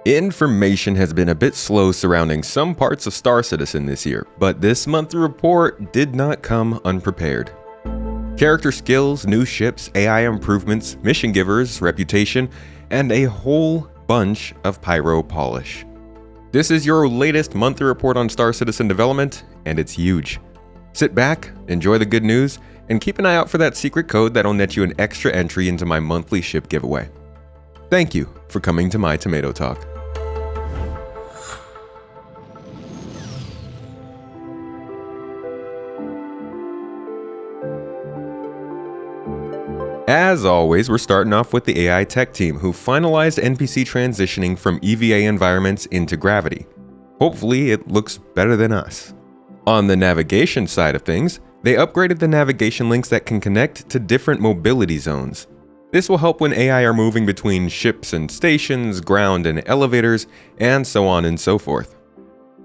Information has been a bit slow surrounding some parts of Star Citizen this year, but this monthly report did not come unprepared. Character skills, new ships, AI improvements, mission givers, reputation, and a whole bunch of pyro polish. This is your latest monthly report on Star Citizen development, and it's huge. Sit back, enjoy the good news, and keep an eye out for that secret code that'll net you an extra entry into my monthly ship giveaway. Thank you for coming to my Tomato Talk. As always, we're starting off with the AI tech team who finalized NPC transitioning from EVA environments into Gravity. Hopefully it looks better than us. On the navigation side of things, they upgraded the navigation links that can connect to different mobility zones. This will help when AI are moving between ships and stations, ground and elevators, and so on and so forth.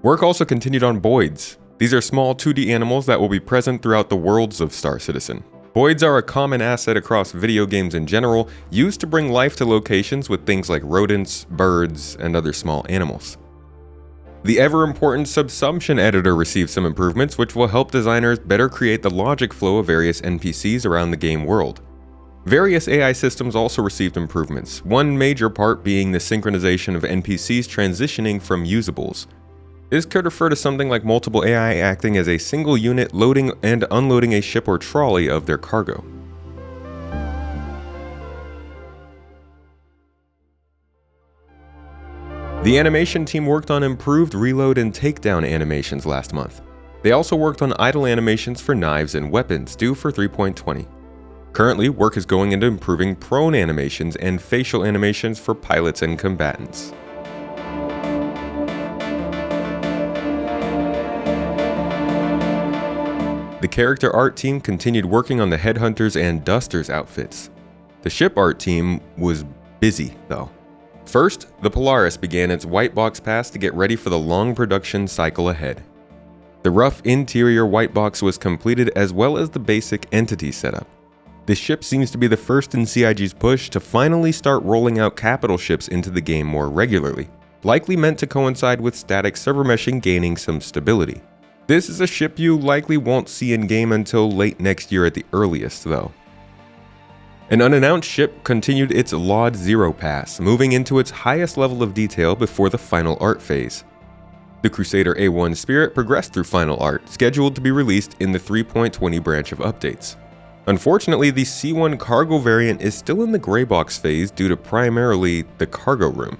Work also continued on Boids. These are small 2D animals that will be present throughout the worlds of Star Citizen. Boids are a common asset across video games in general, used to bring life to locations with things like rodents, birds, and other small animals. The ever-important subsumption editor received some improvements which will help designers better create the logic flow of various NPCs around the game world. Various AI systems also received improvements, one major part being the synchronization of NPCs transitioning from usables. This could refer to something like multiple AI acting as a single unit loading and unloading a ship or trolley of their cargo. The animation team worked on improved reload and takedown animations last month. They also worked on idle animations for knives and weapons due for 3.20. Currently, work is going into improving prone animations and facial animations for pilots and combatants. The character art team continued working on the Headhunters and Dusters outfits. The ship art team was busy, though. First, the Polaris began its white box pass to get ready for the long production cycle ahead. The rough interior white box was completed as well as the basic entity setup. The ship seems to be the first in CIG's push to finally start rolling out capital ships into the game more regularly, likely meant to coincide with static server meshing gaining some stability. This is a ship you likely won't see in-game until late next year at the earliest, though. An unannounced ship continued its LOD 0 pass, moving into its highest level of detail before the final art phase. The Crusader A1 Spirit progressed through final art, scheduled to be released in the 3.20 branch of updates. Unfortunately, the C1 cargo variant is still in the gray box phase due to primarily the cargo room.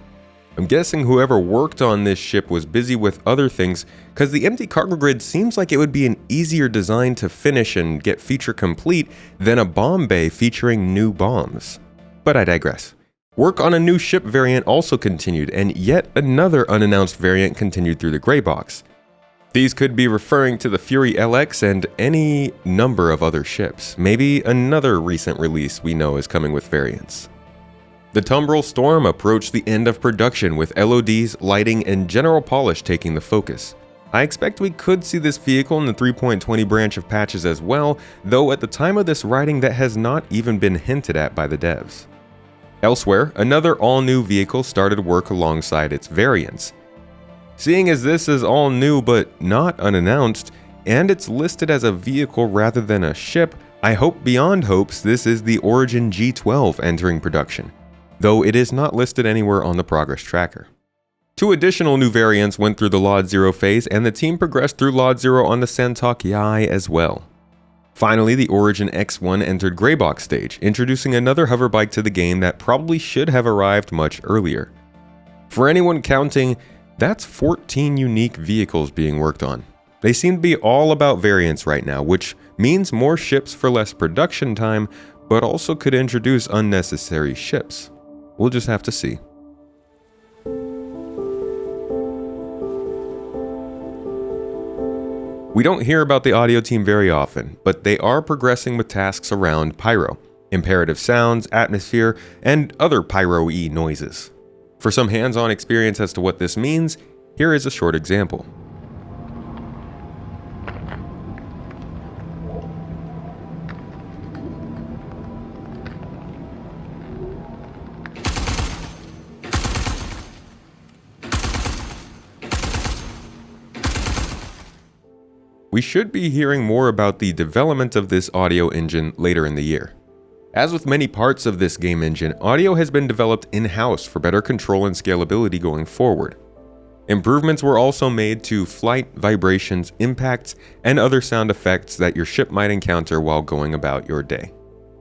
I'm guessing whoever worked on this ship was busy with other things, cause the empty cargo grid seems like it would be an easier design to finish and get feature complete than a bomb bay featuring new bombs. But I digress. Work on a new ship variant also continued, and yet another unannounced variant continued through the gray box. These could be referring to the Fury LX and any number of other ships. Maybe another recent release we know is coming with variants. The Tumbril Storm approached the end of production with LODs, lighting, and general polish taking the focus. I expect we could see this vehicle in the 3.20 branch of patches as well, though at the time of this writing that has not even been hinted at by the devs. Elsewhere, another all-new vehicle started work alongside its variants. Seeing as this is all new but not unannounced, and it's listed as a vehicle rather than a ship, I hope beyond hopes this is the Origin G12 entering production, though it is not listed anywhere on the progress tracker. 2 additional new variants went through the LOD 0 phase, and the team progressed through LOD 0 on the Santok Yai as well. Finally, the Origin X1 entered Greybox stage, introducing another hoverbike to the game that probably should have arrived much earlier. For anyone counting, that's 14 unique vehicles being worked on. They seem to be all about variants right now, which means more ships for less production time, but also could introduce unnecessary ships. We'll just have to see. We don't hear about the audio team very often, but they are progressing with tasks around pyro, imperative sounds, atmosphere, and other pyro-y noises. For some hands-on experience as to what this means, here is a short example. we should be hearing more about the development of this audio engine later in the year. As with many parts of this game engine, audio has been developed in-house for better control and scalability going forward. Improvements were also made to flight, vibrations, impacts, and other sound effects that your ship might encounter while going about your day.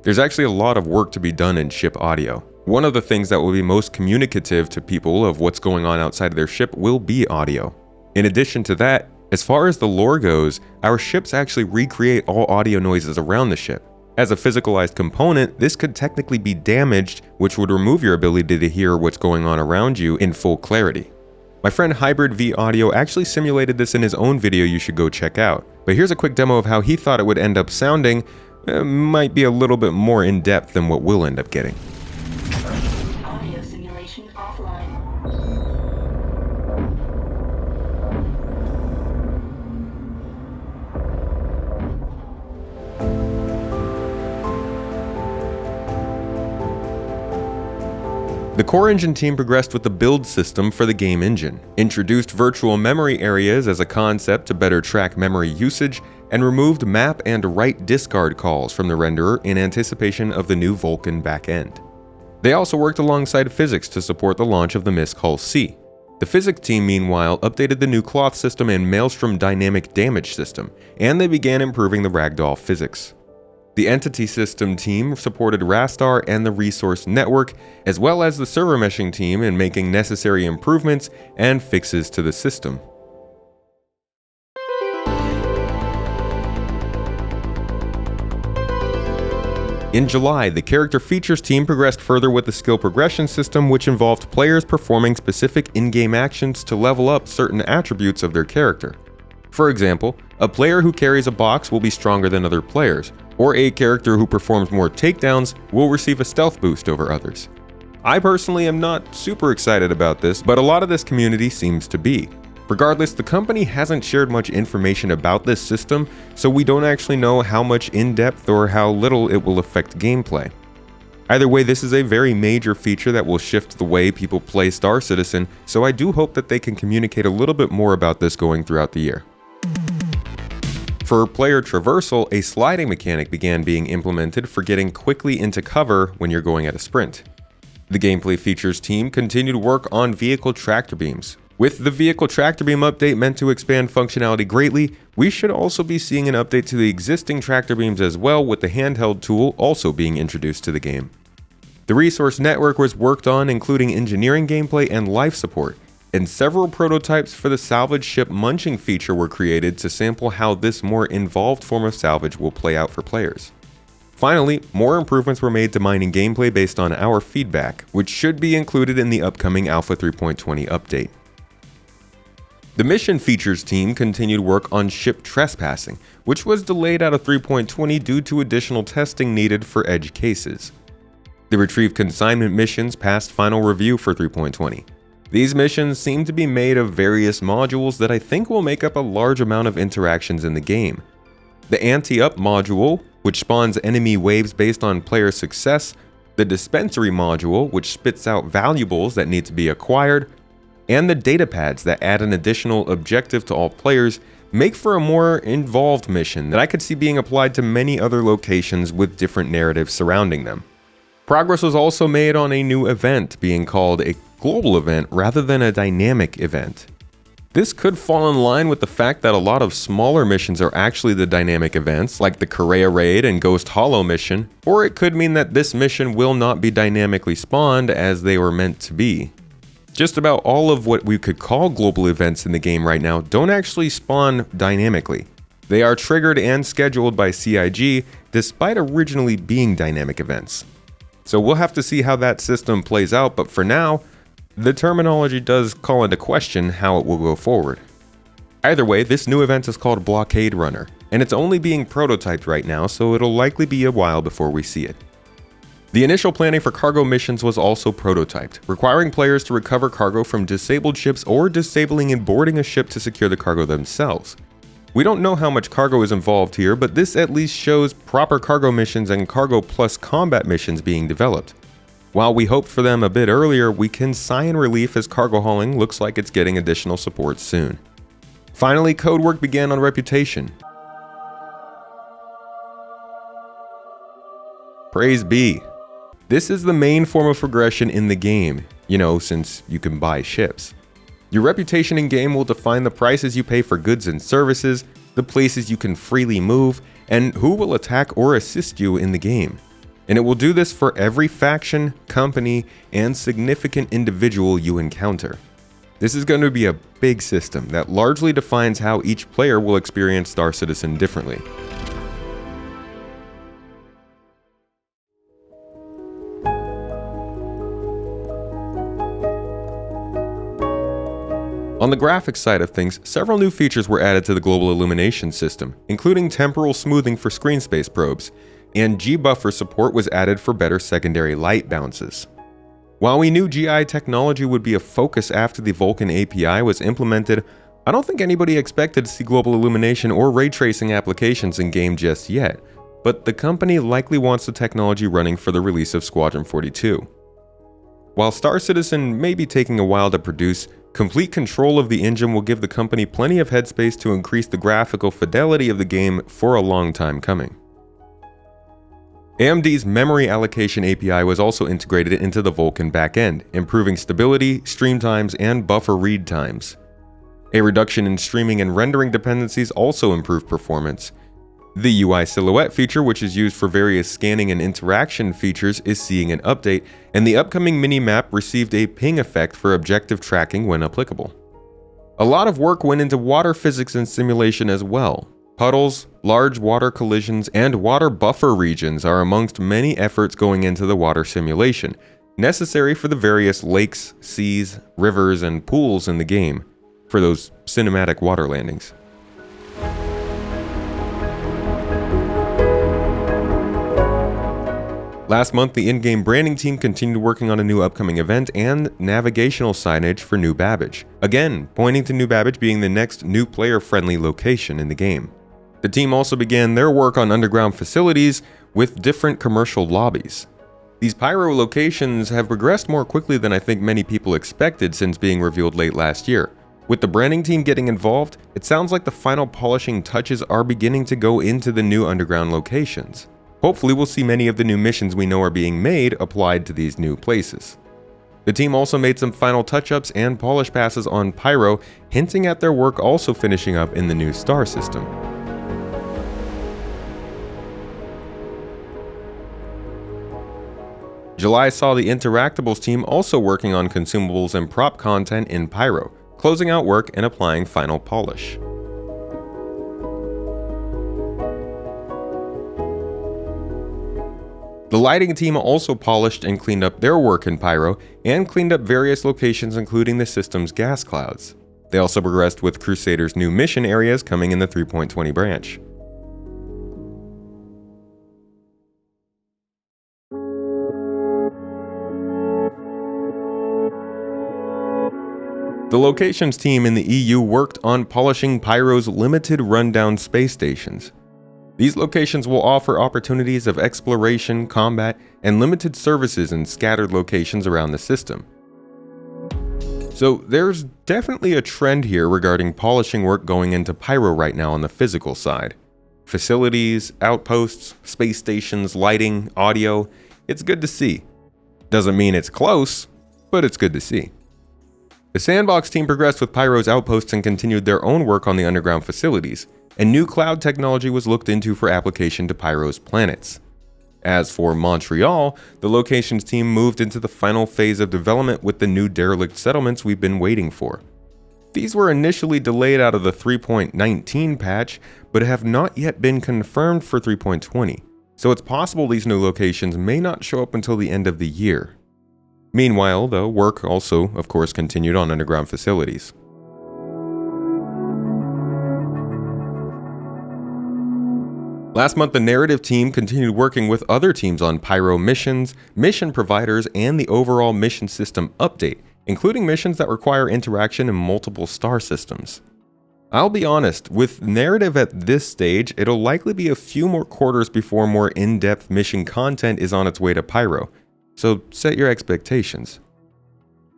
There's actually a lot of work to be done in ship audio. One of the things that will be most communicative to people of what's going on outside of their ship will be audio. In addition to that, as far as the lore goes, our ships actually recreate all audio noises around the ship. As a physicalized component, this could technically be damaged, which would remove your ability to hear what's going on around you in full clarity. My friend Hybrid V Audio actually simulated this in his own video you should go check out, but here's a quick demo of how he thought it would end up sounding. Might be a little bit more in depth than what we'll end up getting. Audio simulation offline. The core engine team progressed with the build system for the game engine, introduced virtual memory areas as a concept to better track memory usage, and removed map and write discard calls from the renderer in anticipation of the new Vulkan backend. They also worked alongside physics to support the launch of the Mist Hull C. The physics team, meanwhile, updated the new cloth system and Maelstrom dynamic damage system, and they began improving the ragdoll physics. The Entity System team supported Rastar and the Resource Network, as well as the server meshing team in making necessary improvements and fixes to the system. In July, the Character Features team progressed further with the skill progression system, which involved players performing specific in-game actions to level up certain attributes of their character. For example, a player who carries a box will be stronger than other players, or a character who performs more takedowns will receive a stealth boost over others. I personally am not super excited about this, but a lot of this community seems to be. Regardless, the company hasn't shared much information about this system, so we don't actually know how much in-depth or how little it will affect gameplay. Either way, this is a very major feature that will shift the way people play Star Citizen, so I do hope that they can communicate a little bit more about this going throughout the year. For player traversal, a sliding mechanic began being implemented for getting quickly into cover when you're going at a sprint. The Gameplay Features team continued work on vehicle tractor beams. With the vehicle tractor beam update meant to expand functionality greatly, we should also be seeing an update to the existing tractor beams as well, with the handheld tool also being introduced to the game. The Resource Network was worked on, including engineering gameplay and life support, and several prototypes for the salvage ship munching feature were created to sample how this more involved form of salvage will play out for players. Finally, more improvements were made to mining gameplay based on our feedback, which should be included in the upcoming Alpha 3.20 update. The Mission Features team continued work on ship trespassing, which was delayed out of 3.20 due to additional testing needed for edge cases. The Retrieve Consignment missions passed final review for 3.20. These missions seem to be made of various modules that I think will make up a large amount of interactions in the game. The Anti-Up module, which spawns enemy waves based on player success, the Dispensary module, which spits out valuables that need to be acquired, and the data pads that add an additional objective to all players, make for a more involved mission that I could see being applied to many other locations with different narratives surrounding them. Progress was also made on a new event being called a global event rather than a dynamic event. This could fall in line with the fact that a lot of smaller missions are actually the dynamic events, like the Korea Raid and Ghost Hollow mission, or it could mean that this mission will not be dynamically spawned as they were meant to be. Just about all of what we could call global events in the game right now don't actually spawn dynamically. They are triggered and scheduled by CIG, despite originally being dynamic events. So we'll have to see how that system plays out, but for now, the terminology does call into question how it will go forward. Either way, this new event is called Blockade Runner, and it's only being prototyped right now, so it'll likely be a while before we see it. The initial planning for cargo missions was also prototyped, requiring players to recover cargo from disabled ships or disabling and boarding a ship to secure the cargo themselves. We don't know how much cargo is involved here, but this at least shows proper cargo missions and cargo plus combat missions being developed. While we hoped for them a bit earlier, we can sigh in relief as cargo hauling looks like it's getting additional support soon. Finally, code work began on Reputation. Praise be. This is the main form of progression in the game, since you can buy ships. Your reputation in game will define the prices you pay for goods and services, the places you can freely move, and who will attack or assist you in the game. And it will do this for every faction, company, and significant individual you encounter. This is going to be a big system that largely defines how each player will experience Star Citizen differently. On the graphics side of things, several new features were added to the global illumination system, including temporal smoothing for screen space probes, and G-buffer support was added for better secondary light bounces. While we knew GI technology would be a focus after the Vulkan API was implemented, I don't think anybody expected to see global illumination or ray tracing applications in game just yet, but the company likely wants the technology running for the release of Squadron 42. While Star Citizen may be taking a while to produce, complete control of the engine will give the company plenty of headspace to increase the graphical fidelity of the game for a long time coming. AMD's memory allocation API was also integrated into the Vulkan backend, improving stability, stream times, and buffer read times. A reduction in streaming and rendering dependencies also improved performance. The UI silhouette feature, which is used for various scanning and interaction features, is seeing an update, and the upcoming mini-map received a ping effect for objective tracking when applicable. A lot of work went into water physics and simulation as well. Puddles, large water collisions, and water buffer regions are amongst many efforts going into the water simulation, necessary for the various lakes, seas, rivers, and pools in the game, for those cinematic water landings. Last month, the in-game branding team continued working on a new upcoming event and navigational signage for New Babbage, again pointing to New Babbage being the next new player-friendly location in the game. The team also began their work on underground facilities with different commercial lobbies. These pyro locations have progressed more quickly than I think many people expected since being revealed late last year. With the branding team getting involved, it sounds like the final polishing touches are beginning to go into the new underground locations. Hopefully we'll see many of the new missions we know are being made applied to these new places. The team also made some final touch-ups and polish passes on Pyro, hinting at their work also finishing up in the new star system. July saw the Interactables team also working on consumables and prop content in Pyro, closing out work and applying final polish. The lighting team also polished and cleaned up their work in Pyro, and cleaned up various locations including the system's gas clouds. They also progressed with Crusader's new mission areas coming in the 3.20 branch. The locations team in the EU worked on polishing Pyro's limited rundown space stations. These locations will offer opportunities of exploration, combat, and limited services in scattered locations around the system. So there's definitely a trend here regarding polishing work going into Pyro right now on the physical side. Facilities, outposts, space stations, lighting, audio, it's good to see. Doesn't mean it's close, but it's good to see. The Sandbox team progressed with Pyro's outposts and continued their own work on the underground facilities, and new cloud technology was looked into for application to Pyro's planets. As for Montreal, the locations team moved into the final phase of development with the new derelict settlements we've been waiting for. These were initially delayed out of the 3.19 patch, but have not yet been confirmed for 3.20, so it's possible these new locations may not show up until the end of the year. Meanwhile, though, work also, of course, continued on underground facilities. Last month, the narrative team continued working with other teams on Pyro missions, mission providers, and the overall mission system update, including missions that require interaction in multiple star systems. I'll be honest, with narrative at this stage, it'll likely be a few more quarters before more in-depth mission content is on its way to Pyro, so set your expectations.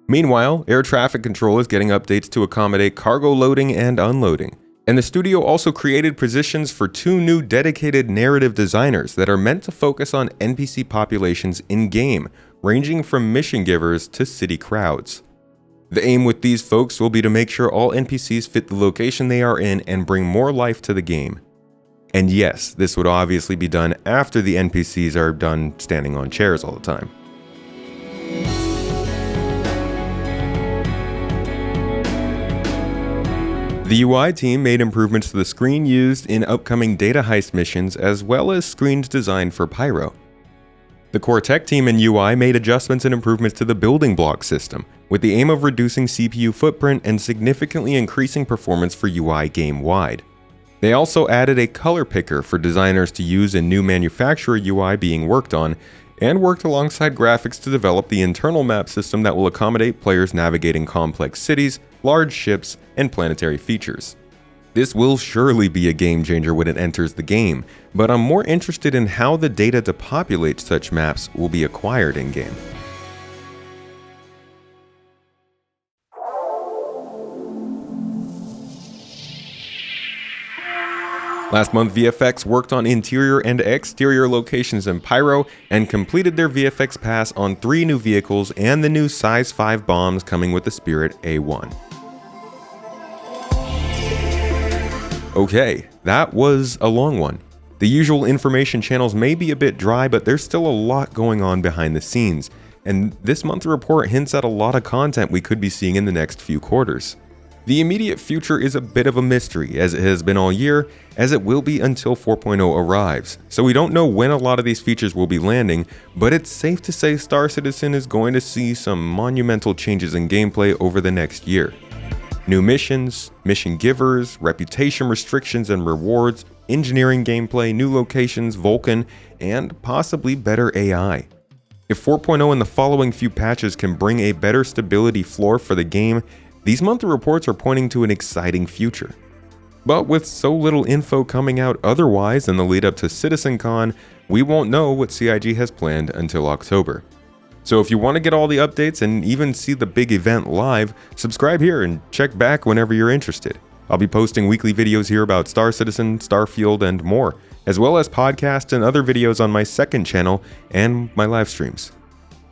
Meanwhile, air traffic control is getting updates to accommodate cargo loading and unloading. And the studio also created positions for 2 new dedicated narrative designers that are meant to focus on NPC populations in-game, ranging from mission givers to city crowds. The aim with these folks will be to make sure all NPCs fit the location they are in and bring more life to the game. And yes, this would obviously be done after the NPCs are done standing on chairs all the time. The UI team made improvements to the screen used in upcoming data heist missions as well as screens designed for Pyro. The core tech team in UI made adjustments and improvements to the building block system, with the aim of reducing CPU footprint and significantly increasing performance for UI game-wide. They also added a color picker for designers to use in new manufacturer UI being worked on, and worked alongside graphics to develop the internal map system that will accommodate players navigating complex cities, large ships, and planetary features. This will surely be a game changer when it enters the game, but I'm more interested in how the data to populate such maps will be acquired in-game. Last month, VFX worked on interior and exterior locations in Pyro and completed their VFX pass on 3 new vehicles and the new Size 5 bombs coming with the Spirit A1. Okay, that was a long one. The usual information channels may be a bit dry, but there's still a lot going on behind the scenes, and this month's report hints at a lot of content we could be seeing in the next few quarters. The immediate future is a bit of a mystery, as it has been all year, as it will be until 4.0 arrives, so we don't know when a lot of these features will be landing, but it's safe to say Star Citizen is going to see some monumental changes in gameplay over the next year. New missions, mission givers, reputation restrictions and rewards, engineering gameplay, new locations, Vulcan, and possibly better AI. If 4.0 and the following few patches can bring a better stability floor for the game, these monthly reports are pointing to an exciting future. But with so little info coming out otherwise in the lead up to CitizenCon, we won't know what CIG has planned until October. So if you want to get all the updates and even see the big event live, subscribe here and check back whenever you're interested. I'll be posting weekly videos here about Star Citizen, Starfield, and more, as well as podcasts and other videos on my second channel and my live streams.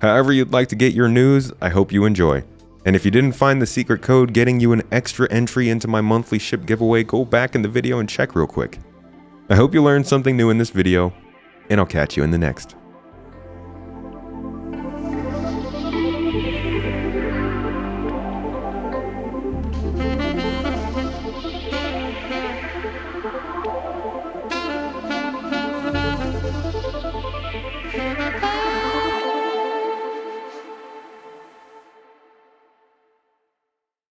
However you'd like to get your news, I hope you enjoy. And if you didn't find the secret code getting you an extra entry into my monthly ship giveaway, go back in the video and check real quick. I hope you learned something new in this video, and I'll catch you in the next.